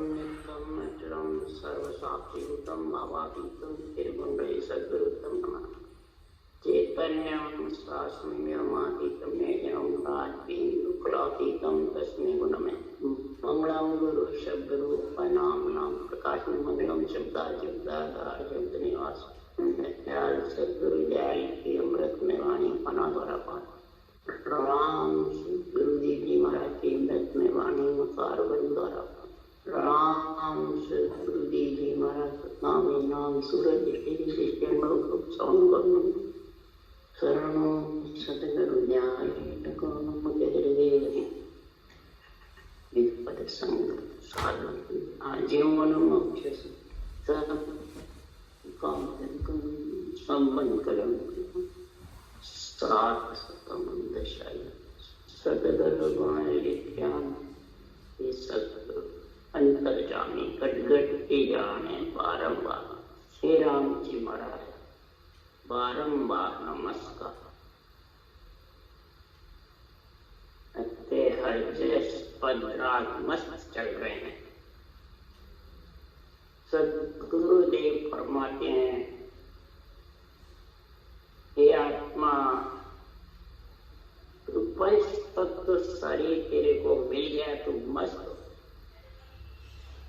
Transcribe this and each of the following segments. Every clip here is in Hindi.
नित्यम अचलम सर्वसाक्षिभूतम भावातीतम निर्गुणै सद्गुरुतम नमः। चैतन्यं शास्त्रमतीतं ज्ञानं दुःखलातीतं तस्मै गुणमे मंगलम गुरु शब्दरू नाम प्रकाश मंगलम शब्द निवास सदगुरु दयाल की अमृत में वाणी पना द्वारा पाठ। राम गुरुदेव जी महाराज की अमृत में वाणी मकार द्वारा। राम गुरुदेव जी महाराज नाम सूरज शरणो सतगुरु न्याय विपद संग साधन आजीवन मोक्ष संबंध करम सात दशाई सदगुरु गुण ज्ञान ये सतगुरु अंतर्जामी गट के जाने बारंबार श्री राम जी महाराज बारंबार नमस्कार। हर जैस पद राग मस्त चल रहे हैं। सदगुरुदेव फरमाते हैं, हे आत्मा तू पंच तत्व शरीर तेरे को मिल गया तो मस्त हो।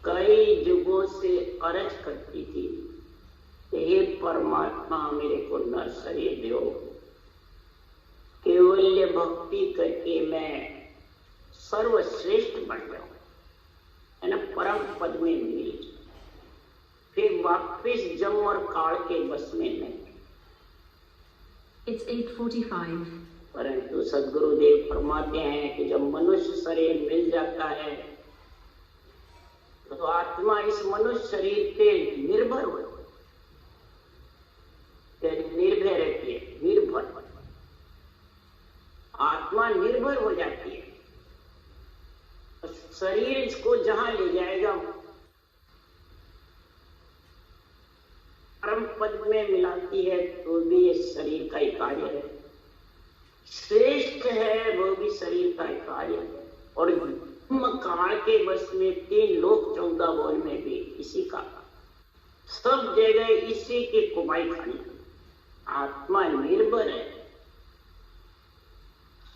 कई युगों से अर्ज करती थी, हे परमात्मा मेरे को न शरीर दो, केवल भक्ति करके मैं सर्वश्रेष्ठ बन जाऊं, है ना, परम पद में मिल, फिर वापिस जम और काल के बस में नहीं। It's 8:45. परंतु सदगुरुदेव फरमाते हैं कि जब मनुष्य शरीर मिल जाता है तो आत्मा इस मनुष्य शरीर पे निर्भर हो, निर्भय रहती है। निर्भर आत्मा निर्भर हो जाती है। शरीर इसको जहां ले जाएगा परम पद में मिलाती है तो भी ये शरीर का ही कार्य है। श्रेष्ठ है वो भी शरीर का ही कार्य है। और काल के बस में 3 लोक 14 भुवन में भी इसी का, सब जगह इसी की कमाई खानी। आत्मा निर्भर है।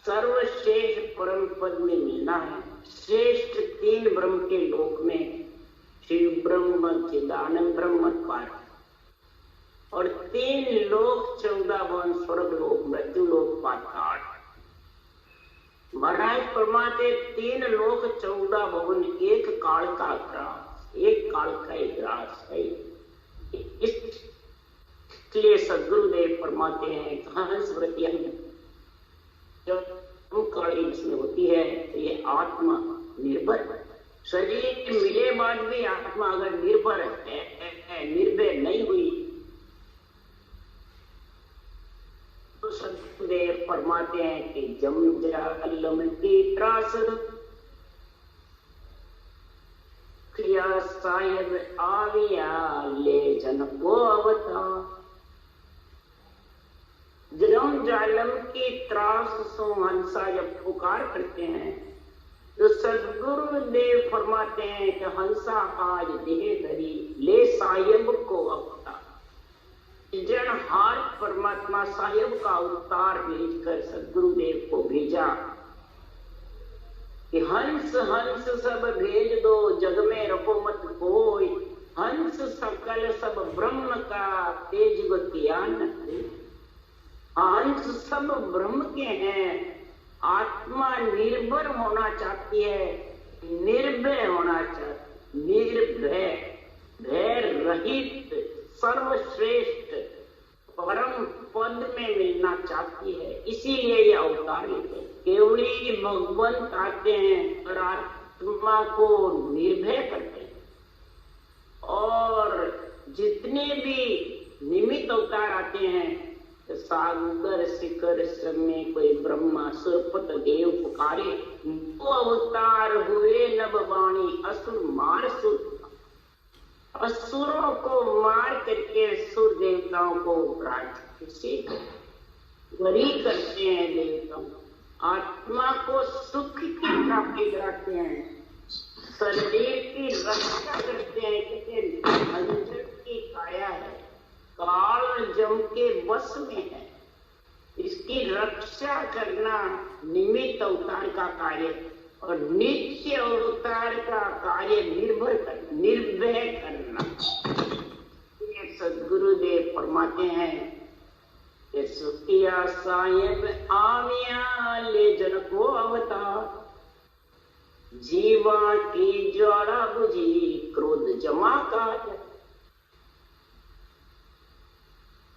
सर्वश्रेष्ठ परम पद में मिलना है। श्रेष्ठ 3 ब्रह्म के लोक में शिव ब्रह्म चिदानंद ब्रह्म पार, और 3 लोक 14 भुवन स्वर्ग लोक मृत्यु लोक पाताल। महाराज फरमाते 3 लोक 14 भुवन एक काल का ग्रास, एक काल का ग्रास है। इसलिए सदगुरुदेव फरमाते हैं हंस वृत्तियां जब काली में होती है तो ये आत्मा निर्भर है। शरीर मिले बाद भी आत्मा अगर निर्भर है, निर्भय नहीं हुई तो सदगुरुदेव फरमाते हैं कि जम जलम की त्रास क्रिया शायद आविया ले जन को अवतार। जन्म जालम की त्रास सो हंसा जब पुकार करते हैं तो सदगुरुदेव फरमाते हैं कि हंसा आज देह धरी ले साहिब को अवतार। जनहार परमात्मा साहिब का अवतार भेजकर सदगुरुदेव को भेजा कि हंस हंस सब भेज दो, जग में रखो मत कोई। हंस सकल सब ब्रह्म का तेज ज्ञान। हंस सब ब्रह्म के हैं। आत्मा निर्भर होना चाहती है, निर्भय होना चाहती, निर्भय भय रहित सर्वश्रेष्ठ परम पद में मिलना चाहती है। इसीलिए ये अवतार लेते हैं। केवली भगवंत आते हैं और आत्मा को निर्भय करते हैं। और जितने भी निमित्त अवतार आते हैं, सागर शिखर में कोई ब्रह्मा सुरपत देव पुकारे, वो अवतार हुए नभवाणी असुर मार सुर। असुरों को मार करके सुर देवताओं को राज्य से गरी करते हैं। देवता आत्मा को सुख की प्राप्ति कराते हैं। शरीर की रक्षा करते हैं। कहते अंजन की काया है, काल जम के वश में है, इसकी रक्षा करना निमित्त अवतार का कार्य और नित्य अवतार का कार्य निर्भय करना। सदगुरुदेव फरमाते हैं कि सुखिया साहेब आमिया ले जन को अवतार, जीवा की ज्वाला बुझी क्रोध जमा कर।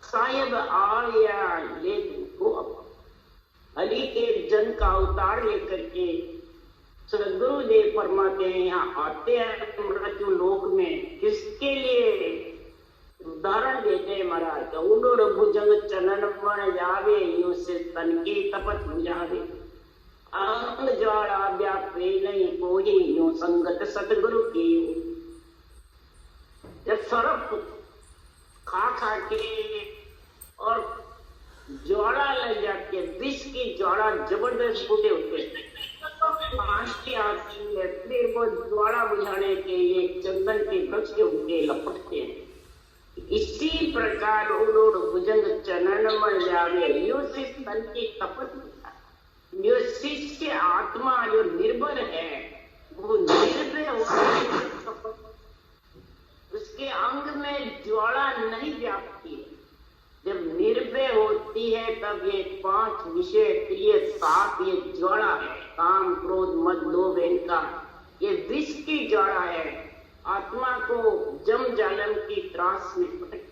साहेब आया ले को अली के जन का अवतार लेकर के सदगुरुदेव फरमाते हैं यहाँ आते हैं मृत्यु लोक में। किसके लिए उदाहरण देते हैं महाराज, उडोर भुजंग चनन बन जावे, यूं से तन की तपत बुझावे, अंग ज्वाला व्यापे नहीं कोई, यूं संगत सतगुरु की। जब सरफ खा के और ज्वाला लग जाती है, विष की ज्वाला जबरदस्त बूटे होते हैं, आती है, फिर वो ज्वाला बुझाने के लिए चंदन के वृक्ष के उनके लपटते हैं। इसी प्रकार उडोर भुजंग चनन बन जावे, यूं से तन की तपत। जो शिष्य आत्मा जो निर्भर है वो निर्भय होता है, उसके अंग में ज्वाला नहीं व्यापती है। जब निर्भय होती है तब ये 5 विषय प्रिय 7 ये ज्वाला है, काम क्रोध मद लोभ अहंकार, ये विष की ज्वाला है, आत्मा को जम जालम की त्रास में पटक।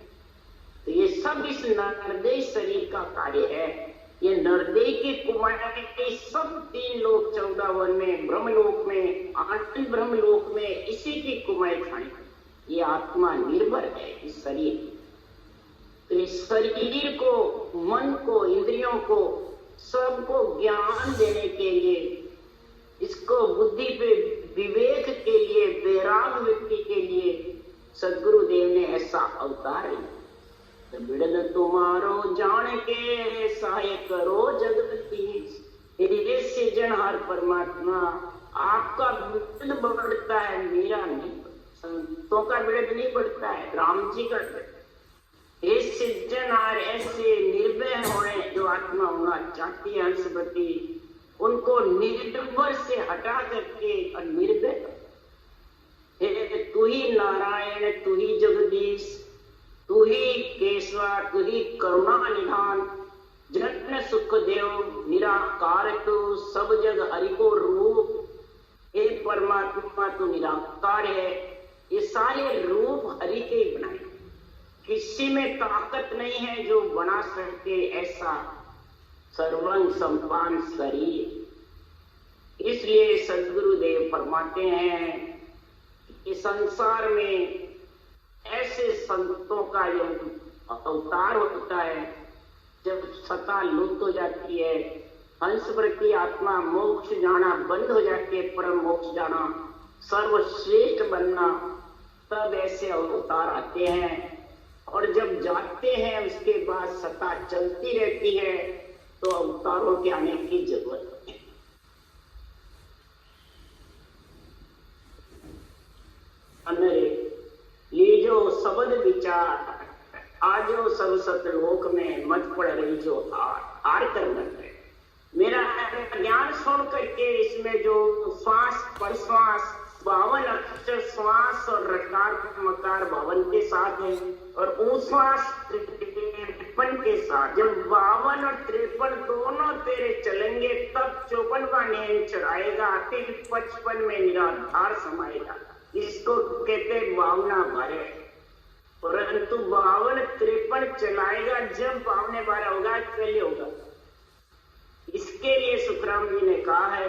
तो ये सब इस नरदेह शरीर का कार्य है। ये नरदेह की कुमार के सब 3 लोक 14 वन में, ब्रह्मलोक में, 8 ब्रह्मलोक में इसी की कुमाई खानी। ये आत्मा निर्भर है इस शरीर। तो इस शरीर को, मन को, इंद्रियों को, सबको ज्ञान देने के लिए, इसको बुद्धि पे विवेक के लिए, वैराग व्यक्ति के लिए सदगुरुदेव ने ऐसा अवतार लिया। बिड़द तुम्हारो जान के सहाय करो जगती, हृदय से जनहार परमात्मा। आपका बिड़द बढ़ता है, मेरा नहीं। संतों का बिड़द नहीं बढ़ता है, राम जी का बिड़द। ऐसे जनहार, ऐसे निर्भय होने जो आत्मा होना चाहती है हंसपति, उनको निर्भर से हटा करके और निर्भय। तू ही नारायण, तू ही जगदीश, तू ही केशवा, तू ही करुणा निधान, जगत सुख देव निराकार, तू सब जग हरि को रूप। हे परमात्मा तू निराकार है, ये सारे रूप हरि के ही बनाए, किसी में ताकत नहीं है जो बना सके ऐसा सर्वंग संपान शरीर। इसलिए सदगुरुदेव फरमाते हैं कि संसार में ऐसे संतों का जो अवतार होता है, जब सत्ता लुप्त हो जाती है, हंस प्रति आत्मा मोक्ष जाना बंद हो जाती है, परम मोक्ष जाना, सर्वश्रेष्ठ बनना, तब ऐसे अवतार आते हैं। और जब जाते हैं उसके बाद सत्ता चलती रहती है, तो अवतारों के आने की जरूरत है। लीजो सबद विचार, आजो सब सतलोक में, मत पड़ रही जो हार कर मत है। मेरा ज्ञान सुन करके इसमें जो श्वास प्रश्वास 52 अक्षर श्वास और रकार मकार 52 के साथ है, और उश्वास 53 के साथ। जब 52 और 53 दोनों तेरे चलेंगे तब 54 का नियम चढ़ाएगा, फिर 55 में निराधार समाएगा। इसको कहते 52 भरे। परंतु 52 53 चलाएगा जब 52 12 होगा, पहले होगा। इसके लिए सुखराम जी ने कहा है,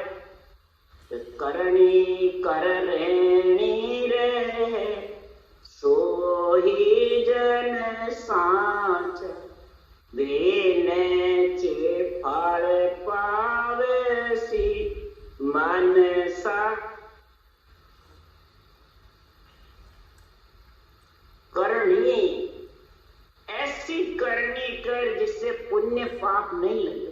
करणी कर रहनी रे, सोही जन सांच, देने चे फल पावसी, मन सा। करनी, ऐसी करनी कर जिससे पुण्य पाप नहीं लगे,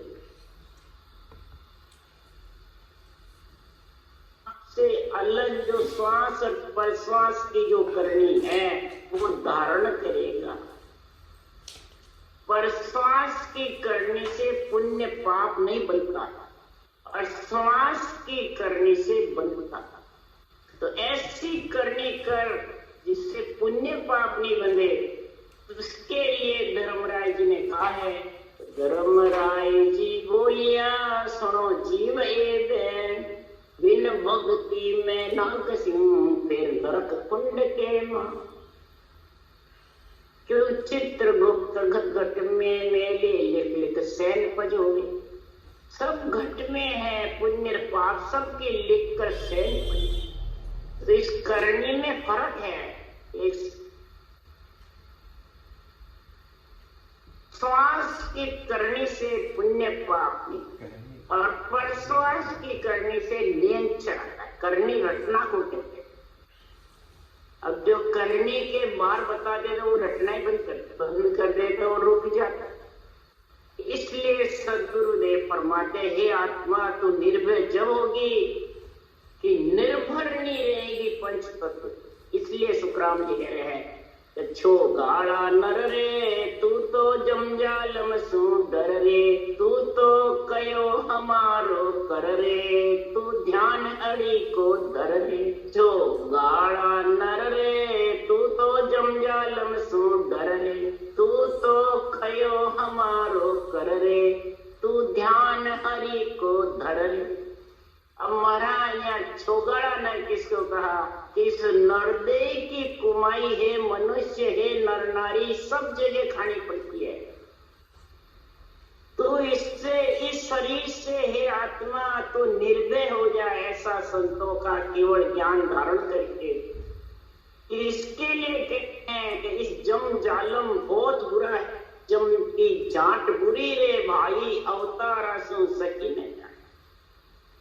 से अलग जो श्वास और प्रश्वास की जो करनी है वो धारण करेगा। प्रश्वास की करने से पुण्य पाप नहीं बनता और श्वास की करने से बनता। तो ऐसी करनी कर जिससे पुण्य पाप नहीं बंधे, उसके लिए धर्मराय जी ने कहा है। धर्मराय जी बोलिया सुनो जीव ए बिन भक्ति में नाग सिंह फिर नरक कुंड के मां। क्यों चित्रगुप्त घट में मेले लिख लिख सैन पजोगे। सब घट में है पुण्य पाप सबके लिख कर सैन पजोगे। तो इस करनी में फर्क है। इस श्वास की करने से पुण्य पाप नहीं और प्रश्वास की करने से लेन चढ़ाता है। करनी रटना को कहते हैं। अब जो करने के बार बता दे तो वो रटना ही बंद कर दे तो वो रुक जाता है। इसलिए सदगुरुदेव फरमाते हे आत्मा तू निर्भय जब होगी कि निर्भर नहीं रहेगी पंच तत्व। इसलिए सुखराम जी कह रहे हैं छो गाड़ा नर रे तू तो जमजालम सु डर रे। तू तो कयो हमारो कर रे तू ध्यान अड़ी को धर रे। छो गाड़ा नर रे तू तो जमजालम सु डर रे। तू तो कयो हमारो कर रे तू ध्यान हरि को धर रे। अब महाराज यहाँ छोगड़ा न किसको कहा कि इस नरदे की कुमाई है, मनुष्य है, नर नारी सब जगह खानी पड़ती है। तो इससे इस शरीर से हे आत्मा तो निर्भय हो जाए ऐसा संतों का केवल ज्ञान धारण करके। इसके लिए कहते हैं कि इस जम जालम बहुत बुरा है। जम की जाट बुरी रे भाई अवतारा सो सकी नहीं।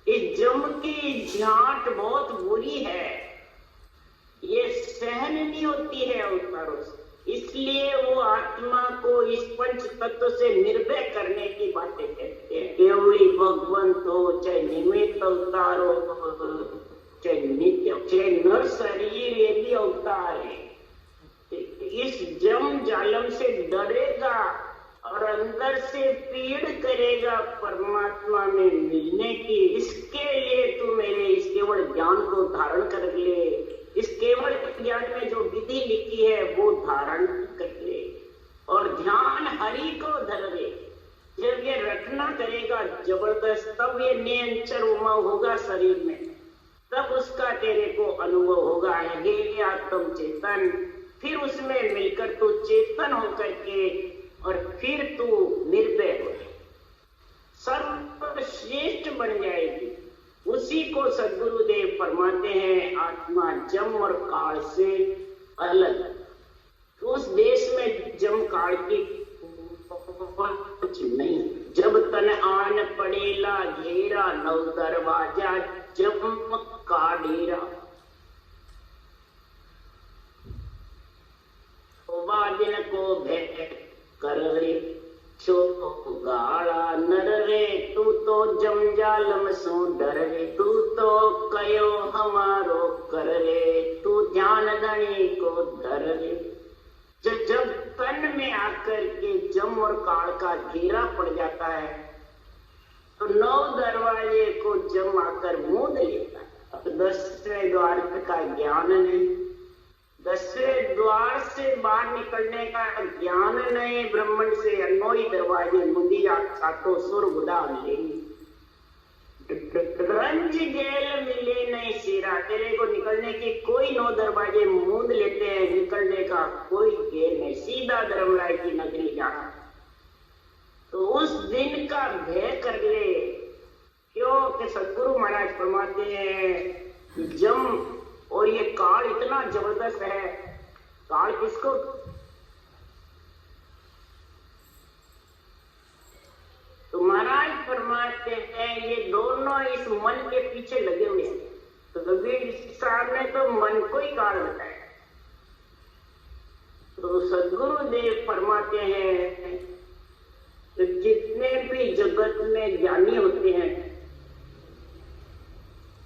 इस जम की झांट बहुत बुरी है, ये सहन नहीं होती है अवतारों से। इसलिए वो आत्मा को इस पंच तत्व से निर्भय करने की बातें कहते हैं। केवली भगवंत हो चाहे निमित्त अवतार हो चाहे नित्य चाहे नर शरीर ये भी अवतार है। इस जम जालम से डरेगा और अंदर से पीड़ करेगा परमात्मा में मिलने की। इसके लिए तू मेरे इस केवल ज्ञान को धारण कर ले। इस केवल ज्ञान में जो विधि लिखी है वो धारण कर ले और ध्यान हरि को धर ले। जब ये रटना करेगा जबरदस्त तब ये नियंचर उमा होगा शरीर में, तब उसका तेरे को अनुभव होगा हे आत्म चेतन। फिर उसमें मिलकर तू चेतन होकर के और फिर तू निर्भय हो सर्वश्रेष्ठ बन जाएगी। उसी को सद्गुरुदेव फरमाते हैं आत्मा जम और काल से अलग। तो उस देश में जम काल की कुछ नहीं। जब तन आन पड़ेला घेरा नव दरवाजा जम का डेरा। दिन को भय कर रे छो गाड़ा नर रे तू तो जमजालम सो डर रे। तू तो कयो हमारो कर रे तू ध्यान धनी को धर रे। जब तन में आकर के जम और काल का घेरा पड़ जाता है तो 9 दरवाजे को जम आकर मूंद लेता है। अब 10वें द्वार का ज्ञान नहीं, 10वें द्वार से बाहर निकलने का ज्ञान नहीं। ब्रह्मांड से 9 दरवाजे मुंदिया सातो सुर बुदा मिलेंगे। रंज गेल मिले नहीं सीरा। तेरे को निकलने के कोई 9 दरवाजे मूंद लेते हैं, निकलने का कोई गेल नहीं, सीधा धर्मराय की नगरी जाना। तो उस दिन का भय कर ले। क्यों कि सदगुरु महाराज फरमाते हैं जम और ये काल इतना जबरदस्त है। काल किसको तो महाराज फरमाते हैं ये दोनों इस मन के पीछे लगे हुए हैं। तो कबीर साहब ने तो मन को ही काल बताया। तो सद्गुरुदेव फरमाते हैं तो जितने भी जगत में ज्ञानी होते हैं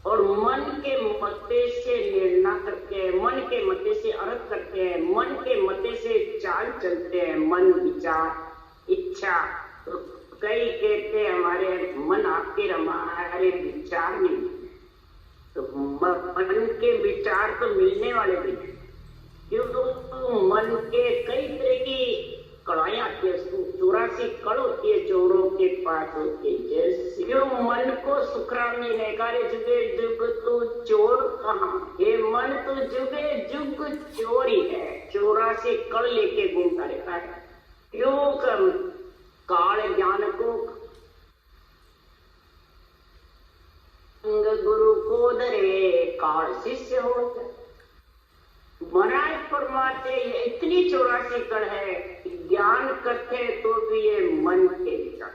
और मन के मते से निर्णय करते हैं, मन के मते से अर्थ करते हैं, मन के मते से चाल चलते हैं, मन विचार इच्छा। तो कई कहते हैं हमारे मन आपके हमारे विचार नहीं, तो मन के विचार तो मिलने वाले भी हैं, क्योंकि मन के कई तरह की कड़ाइयाँ आती है, 84 कड़ होती है चोरों के पास होती है। जैसे मन को सुखराम जी ने कहा, जुगे जुग तू चोर कहाँ, ये मन तो जुगे जुग चोर ही है, 84 कड़ लेके घूमता रहता है। क्यों काल ज्ञान को गुरु को धरे काल शिष्य हो। महाराज परमात्मा ये इतनी 84 कड़ है, ज्ञान करते तो भी ये मन के विचार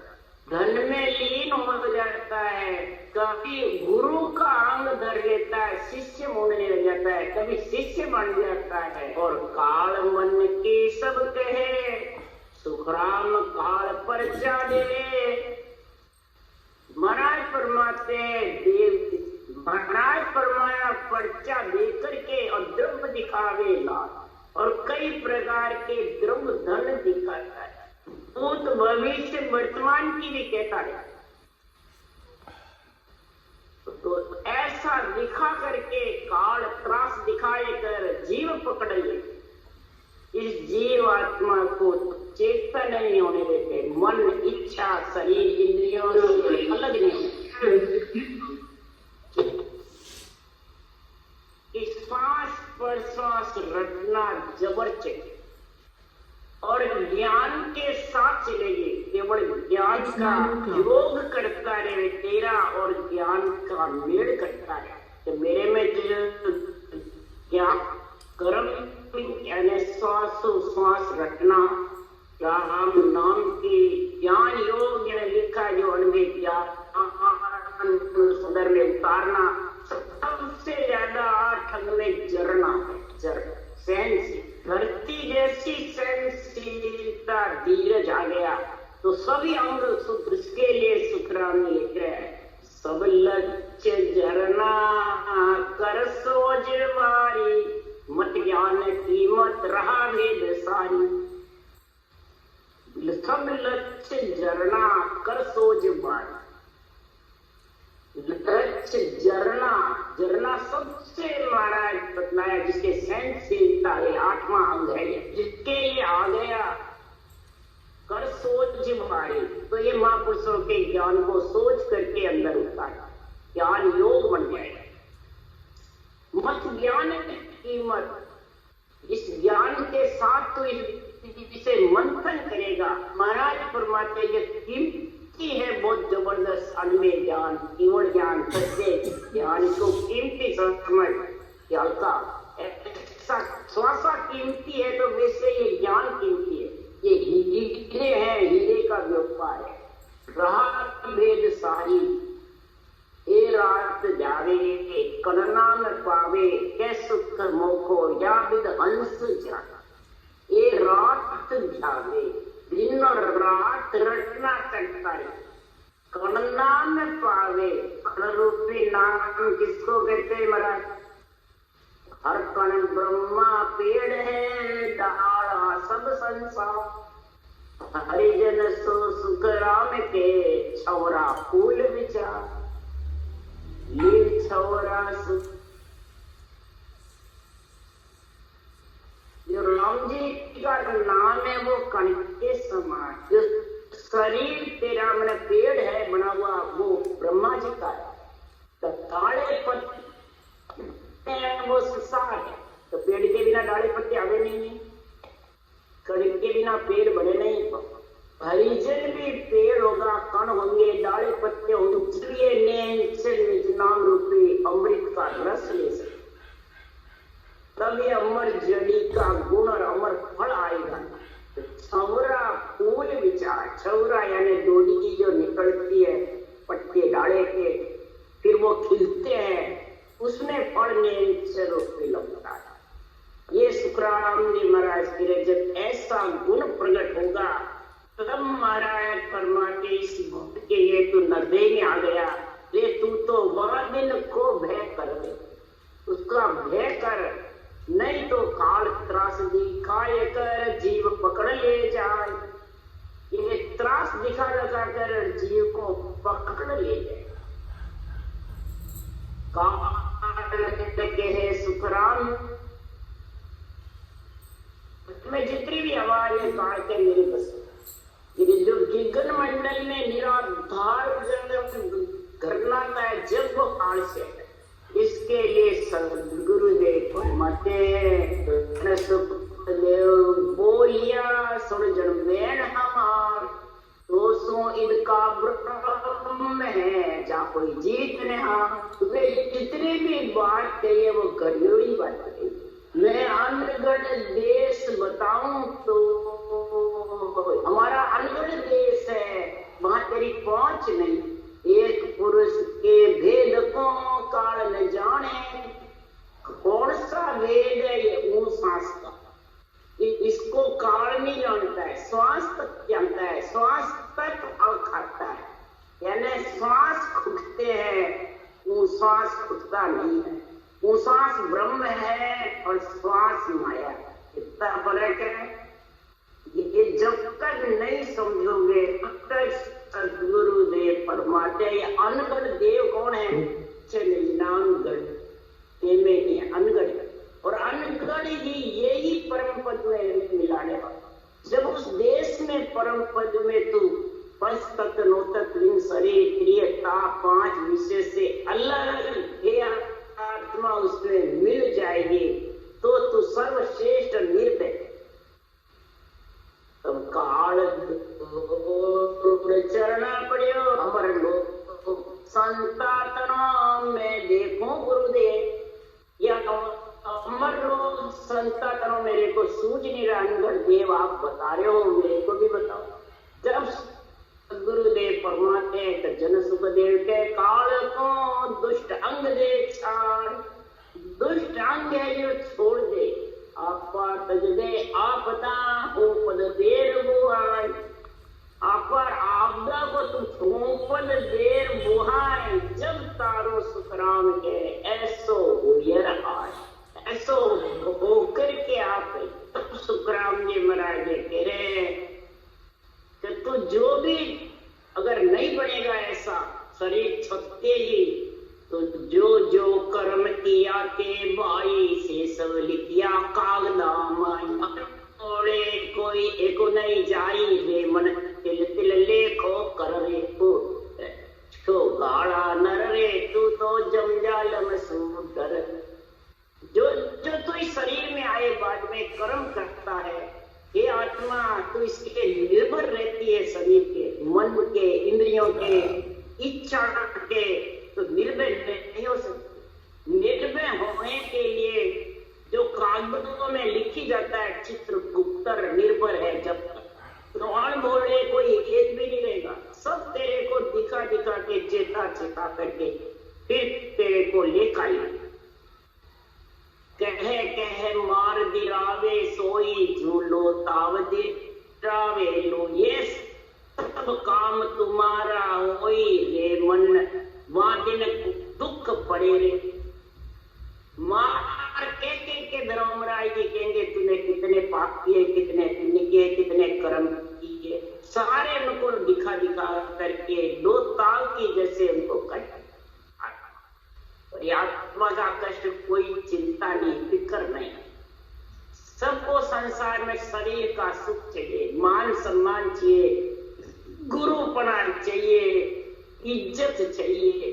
धन में लीन हो जाता है, कभी गुरु का अंग धर लेता है, शिष्य मोड़ने लग जाता है, कभी शिष्य बन जाता है। और काल मन की सब कहे, सुखराम काल पर दे। महाराज परमात्मा देव महाराज परमाया पर्चा देकर के और द्रव्य दिखावे लाल, और कई प्रकार के द्रव्य धन दिखाता है, भूत भविष्य वर्तमान की भी कहता है। तो ऐसा दिखा करके काल त्रास दिखाए कर जीव पकड़ ले, इस जीव आत्मा को चेतन नहीं होने देते, मन इच्छा शरीर इंद्रियों से अलग नहीं। श्वास पर श्वास रटना जबरदस्त, और ज्ञान के साथ चलेंगे, केवल ज्ञान का योग करता रहे तेरा, और ज्ञान का मेल करता रहे। तो मेरे में जो ज्ञान कर्म यानी श्वास रटना, राम नाम के ज्ञान योग लिखा जो अनुभव ज्ञान सुंदर में उतारना, सबसे ज्यादा ठग में जरना है, सहनशील। धरती जैसी सहनशीलता धीरज आ गया तो सभी अंग सुख, उसके लिए सुखराम लिख रहे हैं। सब लक्ष्य जरना कर सोच वारी, मत ज्ञान कीमत रहा भेद सारी। सब लक्ष्य जरना कर सोच वारी, लक्ष्य जरना सबसे महाराज बतलाया, जिसके सहनशीलता है, 8वां अंग है, जिसके लिए आ गया कर सोच भारी। तो ये महापुरुषों के ज्ञान को सोच करके अंदर उतारा, ज्ञान योग बन जाएगा। मत ज्ञान की कीमत, इस ज्ञान के साथ तो इसे मंथन करेगा। महाराज परमात्मा ये कीमती है, बहुत जबरदस्त अनमेय ज्ञान, केवल ज्ञान, सत्य ज्ञान को कीमती समझ, हल्का ऐसा श्वासा कीमती है, तो वैसे ये ज्ञान कीमती है। ये हीरे है, हीरे का व्यापार है। रात भेद सारी, ए रात जावे करना न पावे, कै सुख मोखो या विद हंस जागा। ए रात जावे, दिन और रात रटना करता है, करना न पावे। कण रूपी नाम किसको कहते हैं महाराज? हर कण ब्रह्मा पेड़ है, डाला सब संसार। हरिजन सो सुख राम के, छौरा फूल विचार। ये छौरा सुख, जो राम जी का नाम है वो कण के समान। जो शरीर तेरा मन पेड़ है बना हुआ, वो ब्रह्मा जी का है। तो काले पत्ते वो संसार है, तो पेड़ के बिना डाले पत्ते आवे नहीं, कण के बिना पेड़ बने नहीं। हरिजन भी पेड़ होगा, कण होंगे, डाले पत्ते होंगे, इसलिए निज नाम रूपी अमृत का रस ले सकते, तभी अमर जड़ी का गुण और अमर फल आएगा। तो छौरा फूल विचार, छौरा यानी डोडी जो निकलती है पत्ते डाले के, फिर वो खिलते हैं, उसमें फल निश्चय रूप में लगता है। ये सुखराम जी महाराज के जब ऐसा गुण प्रकट होगा, तब महाराज परमात्मा इस भक्त के ये तो नर्दे में आ गया। ले तू तो वह दिन को भय कर दे, उसका भय कर, नहीं तो काल त्रासदी काय कर जीव पकड़ ले जाए। ये त्रास दिखा लगा कर जीव को पकड़ ले जाए। के है सुखराम में जितनी भी आवाज है काल के मेरे बस। ये जो गिगन मंडल में निराधार घरनाता है जब वो काल से है, इसके लिए सदगुरुदेव फरमाते सुखदेव बोलिया सुन जन्मेन हमार दोस्तों इनका ब्रह्म है जा कोई जीत नहीं। वे जितनी भी बात कही वो गरियोड़ी बात कही। मैं अनगढ़ देश बताऊं तो हमारा अनगढ़ देश है, वहां तेरी पहुंच नहीं। एक पुरुष के भेद को काल न जाने, कौन सा भेद है ये ऊं सांस का, इसको काल नहीं जानता है, श्वास तक जानता है, श्वास तक और खाता है। यानी श्वास खुदते हैं, वो श्वास खुदता नहीं है। वो श्वास ब्रह्म है और श्वास माया है, इतना फर्क है। ये जब तक नहीं समझोगे तब तक सदगुरुदेव फरमाते हैं। अनगढ़ देव कौन है? नामगढ़ में अनगढ़, और अनगढ़ ही यही परम पद में मिलाने वाला। जब उस देश में परम पद में तू पंच नोतक लिंग शरीर क्रियता 5 विषय से अलग हे आत्मा उसमें मिल जाएगी तो तू सर्वश्रेष्ठ निर्भय। तब काल चरणा पड़ियो अमर लोग संतातनों में देखो गुरुदेव, या अमर लोग संतातनों मेरे को सूझ नहीं रहा। अनगढ़ देव आप बता रहे हो, मेरे को भी बताओ। जब गुरुदेव फरमाते हैं तो जन सुखदेव के काल को दुष्ट अंग दे छाड़, दुष्ट अंग है जो छोड़ दे। आपा तज दे आपदा हो पद देर बुहाय, आपर आपदा को तुम पद देर बुहाय। जब तारो सुखराम के ऐसो हुयर आय, ऐसो होकर के आप तब सुखराम जी महाराज कह रहे कि तू जो भी अगर नहीं बनेगा ऐसा शरीर छुटते ही, तो जो जो कर्म किया के भाई से सब लिखिया कागदा माई। कोई एको नहीं जाई रे मन तिल तिल लेखो कर रे तो गाड़ा नर रे तू तो जमजाल में सूडर। जो जो तू इस शरीर में आए बाद में कर्म करता है, ये आत्मा तो इसके निर्भर रहती है, शरीर के, मन के, इंद्रियों के, इच्छा के, तो निर्भय नहीं हो सकती। निर्भय होने के लिए जो कागजों में लिखी जाता है चित्रगुप्तर निर्भर है। जब तक रोहन बोले कोई एक भी नहीं रहेगा, सब तेरे को दिखा दिखा के चेता चेता करके फिर तेरे को लेकर कहे कहे मार दिरावे सोई झूलो ताव दिरावे लो। ये सब काम तुम्हारा होई रे मन, वहां दिन दुख पड़े रे। मार के धर्मराज जी कहेंगे तूने कितने पाप किए, कितने पुण्य किए, कितने कर्म किए, सारे उनको दिखा दिखा करके दो ताव की जैसे उनको कट। आत्मा का कष्ट कोई चिंता नहीं, फिक्र नहीं। सबको संसार में शरीर का सुख चाहिए, मान सम्मान चाहिए, गुरुपना चाहिए, इज्जत चाहिए।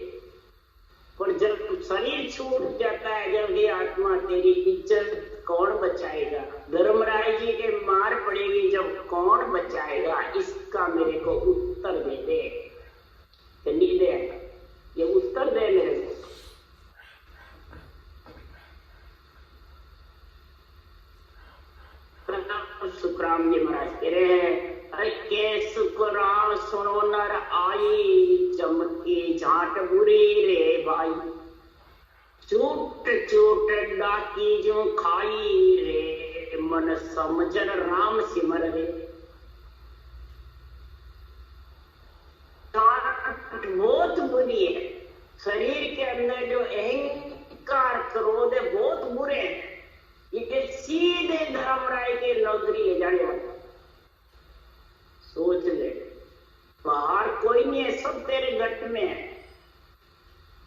पर जब शरीर छूट जाता है, जब ये आत्मा तेरी इज्जत कौन बचाएगा? धर्मराज जी के मार पड़ेगी जब कौन बचाएगा? इसका मेरे को उत्तर दे दे। नहीं दे, ये उत्तर दे मेरे को। सुखराम जी महाराज कह रहे हैं, अरे के सुखराम सुनो नर आई, चमकी झाट बुरी रे भाई। चूट चूट डाकी जो खाई रे, मन समझन राम सिमर रे। बहुत बुरी है, बिगाड़े वाला। सोच ले, बाहर कोई नहीं है, सब तेरे गट में है।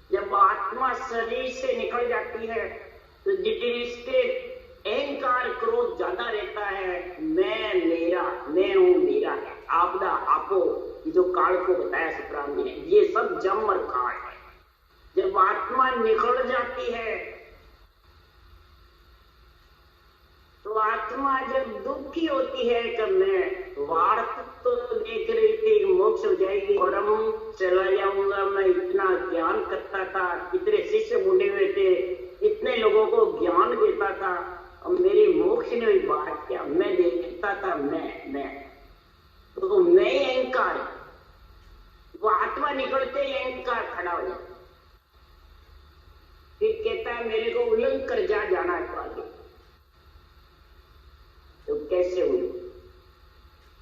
जब आत्मा शरीर से निकल जाती है तो जिसके अहंकार क्रोध ज्यादा रहता है, मैं मेरा, मैं हूं मेरा है, आपदा आपो, जो काल को बताया सुखराम ने, ये सब जम और काल है। जब आत्मा निकल जाती है तो आत्मा जब दुखी होती है कि मैं वार्ता तो देख रही थी मोक्ष हो जाएगी और हम चला जाऊंगा, मैं इतना ज्ञान करता था, इतने शिष्य बुने हुए थे, इतने लोगों को ज्ञान देता था, और मेरी मोक्ष ने हुई बात क्या, मैं देखता था मैं तो मैं अहंकार, वो आत्मा निकलते ही अहंकार खड़ा हो जाता, फिर कहता है मेरे को उल्लंघन कर जाना है तो आगे, तो कैसे हुई?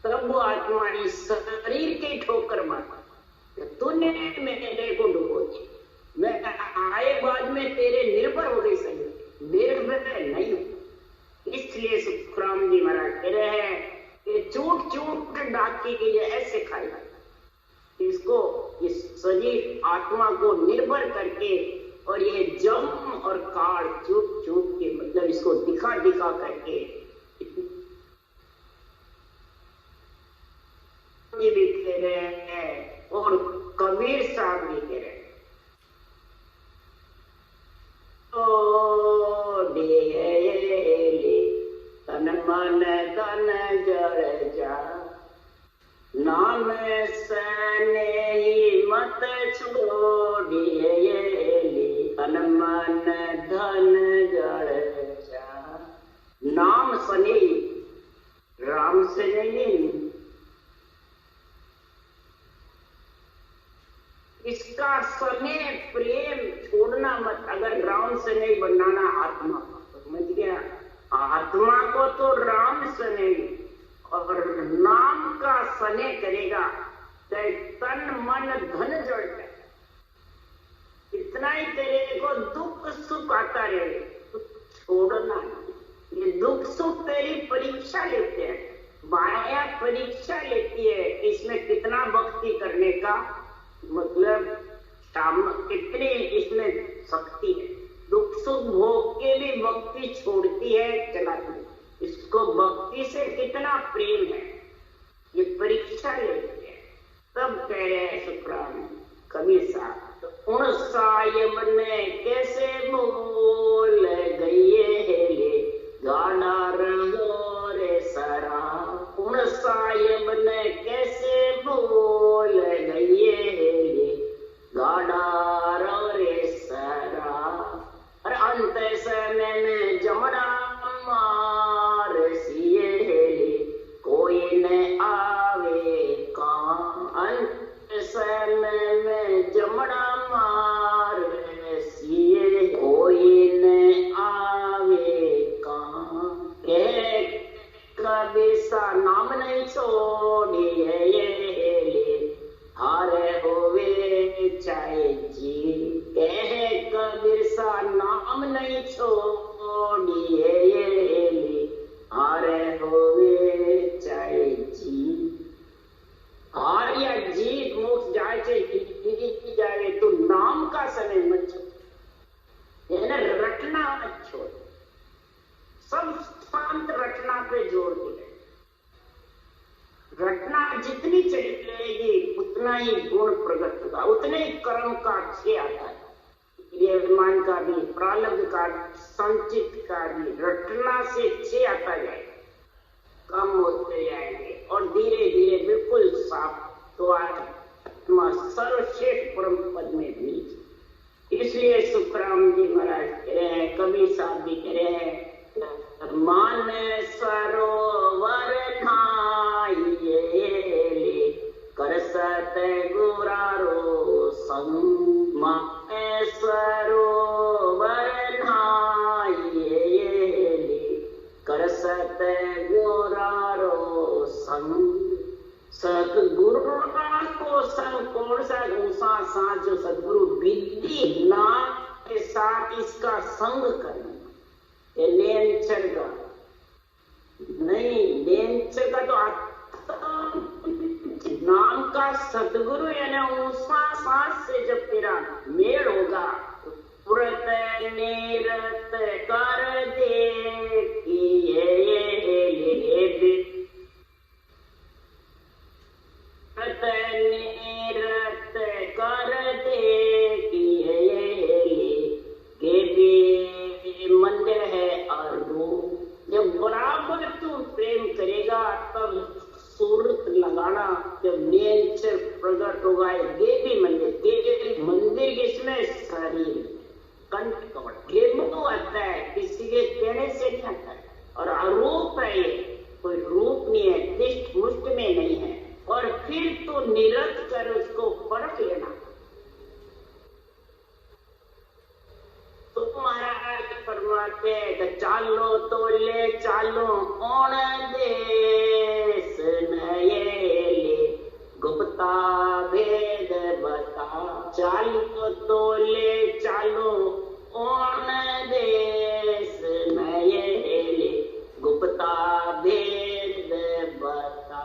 तब वो आत्मा इस शरीर के ठोकर मारा, तूने मेरे को डुबो दी, मैं आए बाद में तेरे निर्भर हो गई, सही निर्भर नहीं हूं। इसलिए सुखराम जी महाराज कह रहे हैं कि चूट चूट डाकी के लिए ऐसे खाएगा, इसको इस शरीर आत्मा को निर्भर करके और ये जम और काल चूट चूट के, मतलब इसको दिखा दिखा करके भी कह रहे हैं और कबीर साहब भी कह रहे हैं, तन मन धन जड़ जा, नाम सने ही मत छोड़िए, तन मन धन जड़ जा, नाम सने, राम से नहीं, इसका सने प्रेम छोड़ना मत। अगर राम से नहीं बनाना आत्मा, समझ गया? आत्मा को तो राम सने और नाम का सने करेगा तो तन मन धन जड़ जाए, इतना ही तेरे को दुख सुख आता रहे, तो छोड़ना। ये दुख सुख तेरी परीक्षा लेते हैं, माया परीक्षा लेती है, इसमें कितना भक्ति करने का मतलब कितनी इसमें शक्ति है। दुख सुख भोग के भी भक्ति छोड़ती है, चलाती, इसको भक्ति से कितना प्रेम है, ये परीक्षा लेते हैं। तब कह रहे हैं सुखराम कबीर साहब, तो उन सायम ने कैसे बोल गई ले, गाना रहो रे सरा, उन सायम ने कैसे बोल गई ले, गाना रहो रे सरा, और अंत समय में जमना मार सिए ले, कोई न आवे कहाँ, अंत समय में जमना मार सिए, कोई न आवे कहाँ, कभी सा नाम नहीं छोड़िए ले, हारे होवे चाहे जी, कहे कबीर सा नाम नहीं छोड़िए ले, हारे होवे चाहे जी, हार या जीत मोक्ष जाए चाहे जाए, तो नाम का समय मत छोड़, रटना मत छोड़, सब शांत रटना पे जोर दे। रटना जितनी चलेगी उतना ही गुण प्रकट होगा, उतने ही कर्म का क्षय आता है, ये अभिमान का भी, प्रारब्ध का, संचित का भी, रटना से क्षय आता जाएगा, कम होते जाएंगे और धीरे धीरे बिल्कुल साफ, तो आत्मा सर्वश्रेष्ठ परम पद में भी। इसलिए सुखराम जी महाराज कह रहे हैं, कबीर साहब भी कह रहे हैं, मान सरोवर नहाइए ले, कर सत गुरारो संग, मान सरोवर नहाइए ले, कर सत गुरारो संग, सतगुरु को संग, कौन सा दूसरा साथ, जो सतगुरु विधि नाम के साथ इसका संग करना, लेन चढ़गा नहीं, लेन सतगुरु यानी ऊष्मा सांस से जब तेरा मेल होगा तो तुरंत निरत कर दे कि ये निरत कर दे कि ये मंदिर है और रूप। जब बराबर तू प्रेम करेगा तब सूरत लगाना, जब नेचर प्रकट होगा ये भी मंदिर किसमें शरीर कंठ कवट ये तो आता है, किसी के कहने से नहीं आता है। और अरूप है, ये कोई रूप नहीं है, दिष्ट मुष्ट में नहीं है। और फिर तो निरत कर उसको परख लेना। तो महाराज फरमाते हैं चालो तो ले चालो ओण देश नये गुप्ता भेद बता। चालो तो ले चालो ओण देश नये गुप्ता भेद बता।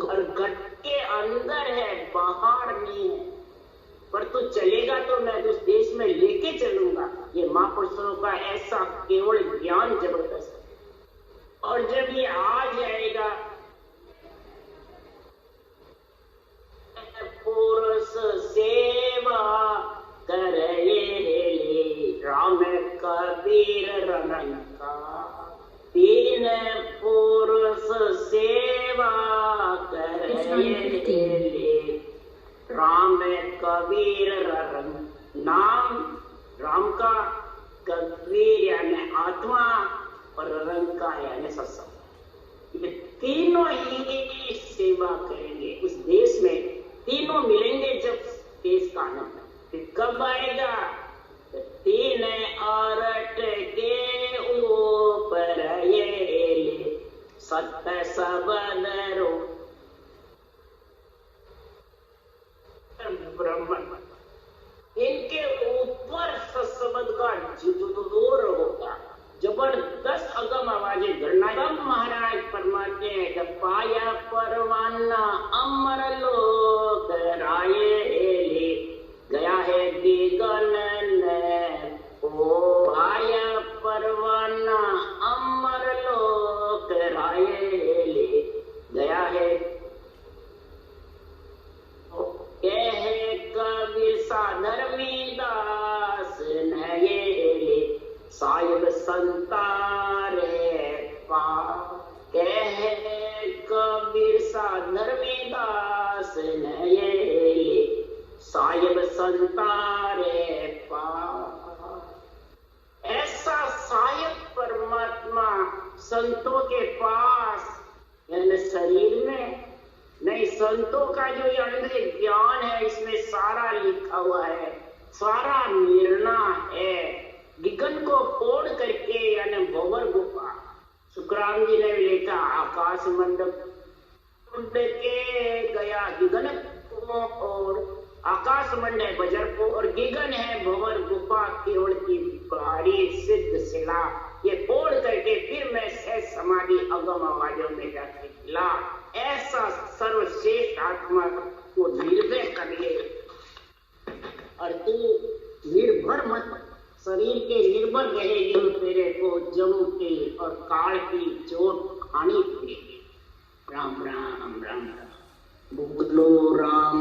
घर घट के अंदर है, बाहर नहीं है। पर तू चलेगा तो मैं उस देश में लेके चलूंगा। ये महापुरुषों का ऐसा केवल ज्ञान जबरदस्त है। और जब ये आ जाएगा पुरुष सेवा करे राम कबीर रनका। तीन पुरुष सेवा करे राम कबीर रंग। नाम राम का, कबीर यानी आत्मा और रंग का यानी सत्संग। ये तीनों ही सेवा करेंगे उस देश में। तीनों मिलेंगे जब देश का आनंद। फिर कब आएगा? तीन औरत के ऊपर ये सत्य सबदरो ब्रह्मन। इनके ऊपर सत्संग का जोर होगा, जबरदस्त अगम आवाजें गणना। तब महाराज फरमाते हैं जब पाया परवाना अमर लोक राये गया है दिगन ओ। पाया परवाना अमर लोक राये गया है कबीर साधर्मी दास नये साहिब संतारे पा। कहे कबीर साधर्मी दास नये साहिब संतारे पा। ऐसा साहिब परमात्मा संतों के पास यानी शरीर में नहीं। संतों का जो ये अंदर ज्ञान है इसमें सारा लिखा हुआ है, सारा निर्णय है। गिगन को फोड़ करके यानी भंवर गुफा सुखराम जी ने लिखा आकाश मंडप के गया गिगन और आकाश मंड है बजर को और गिगन है भंवर गुफा केवल की बड़ी सिद्ध शिला। ये फोड़ करके फिर मैं सहज समाधि अगम आवाजों में जाके खिला। ऐसा सर्वश्रेष्ठ आत्मा को निर्भय कर ले और तू निर्भर मत। शरीर के निर्भर रहेगी तेरे को जम के और काल की चोट खानी पड़ेगी। राम राम राम राम बोलो राम।